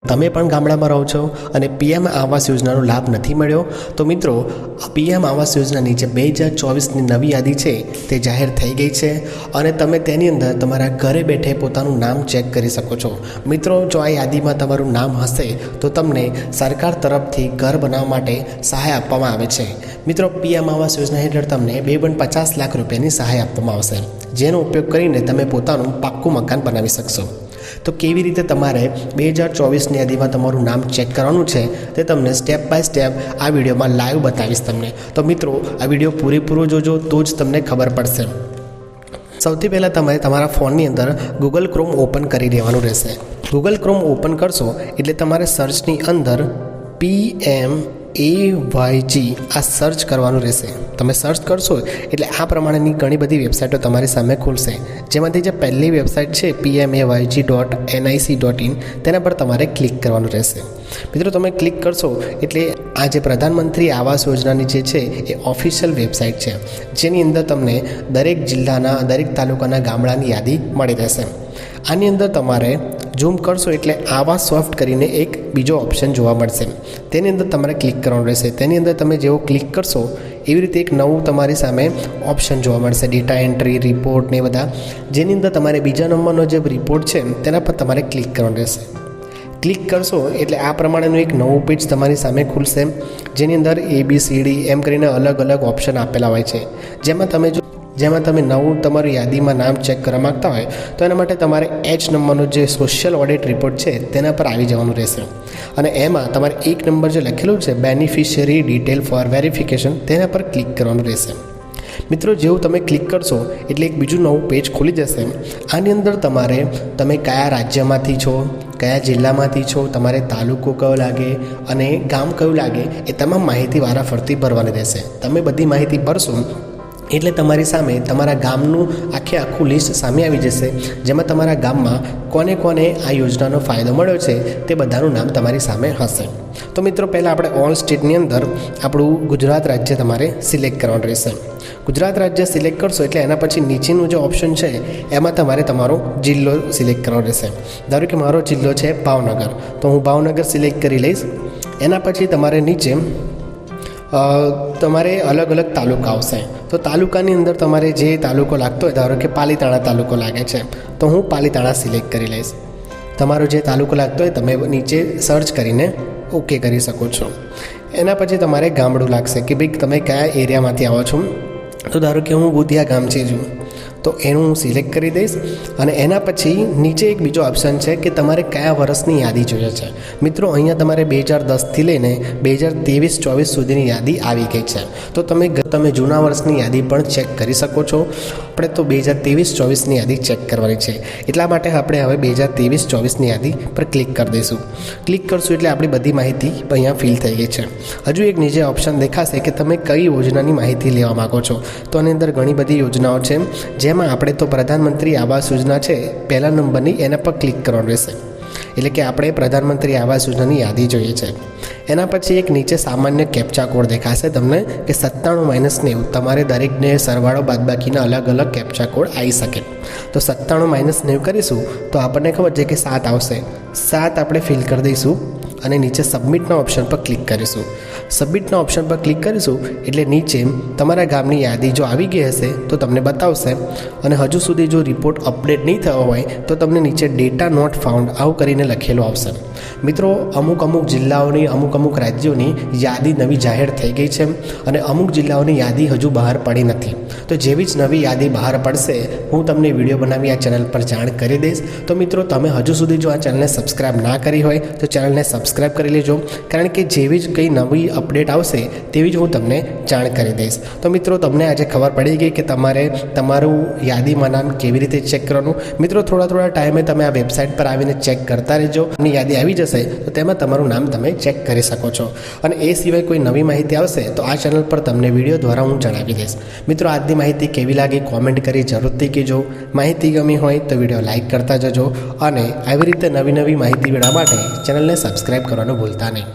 તમે પણ ગામડામાં રહો છો અને પીએમ આવાસ યોજનાનો લાભ નથી મળ્યો તો મિત્રો પીએમ આવાસ યોજનાની જે 2024ની નવી યાદી છે તે જાહેર થઈ ગઈ છે અને તમે તેની અંદર તમારા ઘરે બેઠે પોતાનું નામ ચેક કરી શકો છો। મિત્રો જો આ યાદીમાં તમારું નામ હશે તો તમને સરકાર તરફથી ઘર બનાવવા માટે સહાય આપવામાં આવે છે। મિત્રો પીએમ આવાસ યોજના હેઠળ તમને 2.50 લાખ રૂપિયાની સહાય આપવામાં આવશે, જેનો ઉપયોગ કરીને તમે પોતાનું પાક્કું મકાન બનાવી શકશો। તો કેવી રીતે તમારે 2024ની યાદીમાં તમારું નામ ચેક કરવાનું છે તે તમને સ્ટેપ બાય સ્ટેપ આ વિડીયોમાં લાઈવ બતાવીશ તમને। તો મિત્રો આ વિડીયો પૂરેપૂરો જોજો તો જ તમને ખબર પડશે। સૌથી પહેલાં તમારે તમારા ફોનની અંદર ગૂગલ ક્રોમ ઓપન કરી દેવાનું રહેશે। ગૂગલ ક્રોમ ઓપન કરશો એટલે તમારે સર્ચની અંદર PMAYG આ સર્ચ કરવાનું રહેશે। તમે સર્ચ કરશો એટલે આ પ્રમાણેની ઘણી બધી વેબસાઇટો તમારી સામે ખુલશે, જેમાંથી જે પહેલી વેબસાઇટ છે PMAYG.nic.in તેના પર તમારે ક્લિક કરવાનું રહેશે। મિત્રો તમે ક્લિક કરશો એટલે આ જે પ્રધાનમંત્રી આવાસ યોજનાની જે છે એ ઓફિશિયલ વેબસાઇટ છે, જેની અંદર તમને દરેક જિલ્લાના દરેક તાલુકાના ગામડાની યાદી મળી રહેશે। આની અંદર તમારે ઝૂમ કરશો એટલે આવાસ સોફ્ટ કરીને એક બીજો ઓપ્શન જોવા મળશે, તેની અંદર તમારે ક્લિક કરવાનું રહેશે। તેની અંદર તમે જેવો ક્લિક કરશો એવી રીતે એક નવું તમારી સામે ઓપ્શન જોવા મળશે, ડેટા એન્ટ્રી, રિપોર્ટ ને બધા, જેની અંદર તમારે બીજા નંબરનો જે રિપોર્ટ છે તેના પર તમારે ક્લિક કરવાનું રહેશે। ક્લિક કરશો એટલે આ પ્રમાણેનું એક નવું પેજ તમારી સામે ખુલશે, જેની અંદર ABCD એમ કરીને અલગ અલગ ઓપ્શન આપેલા હોય છે, જેમાં તમે નવું તમારું યાદીમાં નામ ચેક કરવા માગતા હોય તો એના માટે તમારે H નંબરનો જે સોશિયલ ઓડિટ રિપોર્ટ છે તેના પર આવી જવાનું રહેશે અને એમાં તમારે 1 નંબર જે લખેલું છે બેનિફિશિયરી ડિટેલ ફોર વેરિફિકેશન તેના પર ક્લિક કરવાનું રહેશે। મિત્રો જેવું તમે ક્લિક કરશો એટલે એક બીજું નવું પેજ ખુલી જશે। આની અંદર તમે કયા રાજ્યમાંથી છો, કયા જિલ્લામાંથી છો, તમારે તાલુકો કયો લાગે અને ગામ કયું લાગે એ તમામ માહિતી વારાફરતી ભરવાની રહેશે। તમે બધી માહિતી ભરશો એટલે તમારી સામે તમારા ગામનું આખું લિસ્ટ સામે આવી જશે, જેમાં તમારા ગામમાં કોને કોને આ યોજનાનો ફાયદો મળ્યો છે તે બધાનું નામ તમારી સામે હશે। તો મિત્રો પહેલાં આપણે ઓલ સ્ટેટની અંદર આપણું ગુજરાત રાજ્ય તમારે સિલેક્ટ કરવાનું રહેશે। ગુજરાત રાજ્ય સિલેક્ટ કરશો એટલે એના પછી નીચેનું જે ઓપ્શન છે એમાં તમારે તમારો જિલ્લો સિલેક્ટ કરવાનો રહેશે। ધારો કે મારો જિલ્લો છે ભાવનગર, તો હું ભાવનગર સિલેક્ટ કરી લઈશ। એના પછી તમારે નીચે તમારે અલગ અલગ તાલુકા આવશે, તો તાલુકાની અંદર તમારે જે તાલુકો લાગતો હોય, ધારો કે પાલીતાણા તાલુકો લાગે છે તો હું પાલીતાણા સિલેક્ટ કરી લઈશ। તમારો જે તાલુકો લાગતો હોય તમે નીચે સર્ચ કરીને ઓકે કરી શકો છો। એના પછી તમારે ગામડું લાગશે કે ભાઈ તમે કયા એરિયામાંથી આવો છો, તો ધારો કે હું બુધિયા ગામ છે છું તો એનું હું સિલેક્ટ કરી દઈશ અને એના પછી નીચે એક બીજો ઓપ્શન છે કે તમારે કયા વર્ષની યાદી જોઈએ છે। મિત્રો અહીંયા તમારે 2010થી લઈને 2023-24 સુધીની યાદી આવી ગઈ છે, તો તમે જૂના વર્ષની યાદી પણ ચેક કરી શકો છો। આપણે તો 2023-24ની યાદી ચેક કરવાની છે, એટલા માટે આપણે હવે 2023-24ની યાદી પર ક્લિક કરી દઈશું। ક્લિક કરશું એટલે આપણી બધી માહિતી અહીંયા ફિલ થઈ ગઈ છે। હજુ એક નીચે ઓપ્શન દેખાશે કે તમે કઈ યોજનાની માહિતી લેવા માગો છો, તો આની અંદર ઘણી બધી યોજનાઓ છે, જેમાં આપણે તો પ્રધાનમંત્રી આવાસ યોજના છે પહેલા નંબરની, એના પર ક્લિક કરવાનું રહેશે, એટલે કે આપણે પ્રધાનમંત્રી આવાસ યોજનાની યાદી જોઈએ છે। એના પછી એક નીચે સામાન્ય કેપ્ચા કોડ દેખાશે તમને કે 97-90, તમારે દરેકને સરવાળો બાદબાકીના અલગ અલગ કેપ્ચા કોડ આવી શકે। તો 97-90 કરીશું તો આપણને ખબર છે કે 7 આવશે, 7 આપણે ફિલ કરી દઈશું અને નીચે સબમિટના ઓપ્શન પર ક્લિક કરીશું। સબમિટના ઓપ્શન પર ક્લિક કરીશું એટલે નીચે તમારા ગામની યાદી જો આવી ગઈ હશે તો તમને બતાવશે, અને હજુ સુધી જો રિપોર્ટ અપડેટ નહીં થયો હોય તો તમને નીચે ડેટા નોટ ફાઉન્ડ આવું કરીને લખેલું આવશે। મિત્રો અમુક જિલ્લાઓની અમુક રાજ્યોની યાદી નવી જાહેર થઈ ગઈ છે અને અમુક જિલ્લાઓની યાદી હજુ બહાર પડી નથી, તો જેવી જ નવી યાદી બહાર પડશે હું તમને વિડીયો બનાવી આ ચેનલ પર જાણ કરી દઈશ। તો મિત્રો તમે હજુ સુધી જો આ ચેનલને સબસ્ક્રાઈબ ના કરી હોય તો ચેનલને સબસ્ક્રાઈબ કરી લેજો, કારણ કે જેવી જ કંઈ નવી અપડેટ આવશે તેવી જ હું તમને જાણ કરી દઈશ। તો મિત્રો તમને આજે ખબર પડી ગઈ કે તમારે તમારું યાદીમાં નામ કેવી રીતે ચેક કરવાનું। મિત્રો થોડા ટાઈમે તમે આ વેબસાઇટ પર આવીને ચેક કરતા રહેજો, અને યાદી આવી જશે તો તેમાં તમારું નામ તમે ચેક કરી શકો છો। અને એ સિવાય કોઈ નવી માહિતી આવશે તો આ ચેનલ પર તમને વિડીયો દ્વારા હું જણાવી દઈશ। મિત્રો આજની માહિતી કેવી લાગી કોમેન્ટ કરી જરૂરથી કહેજો। માહિતી ગમી હોય તો વિડીયો લાઇક કરતા જજો અને આવી રીતે નવી માહિતી મેળવવા માટે ચેનલને સબસ્ક્રાઈબ કરવાનું ભૂલતા નહીં।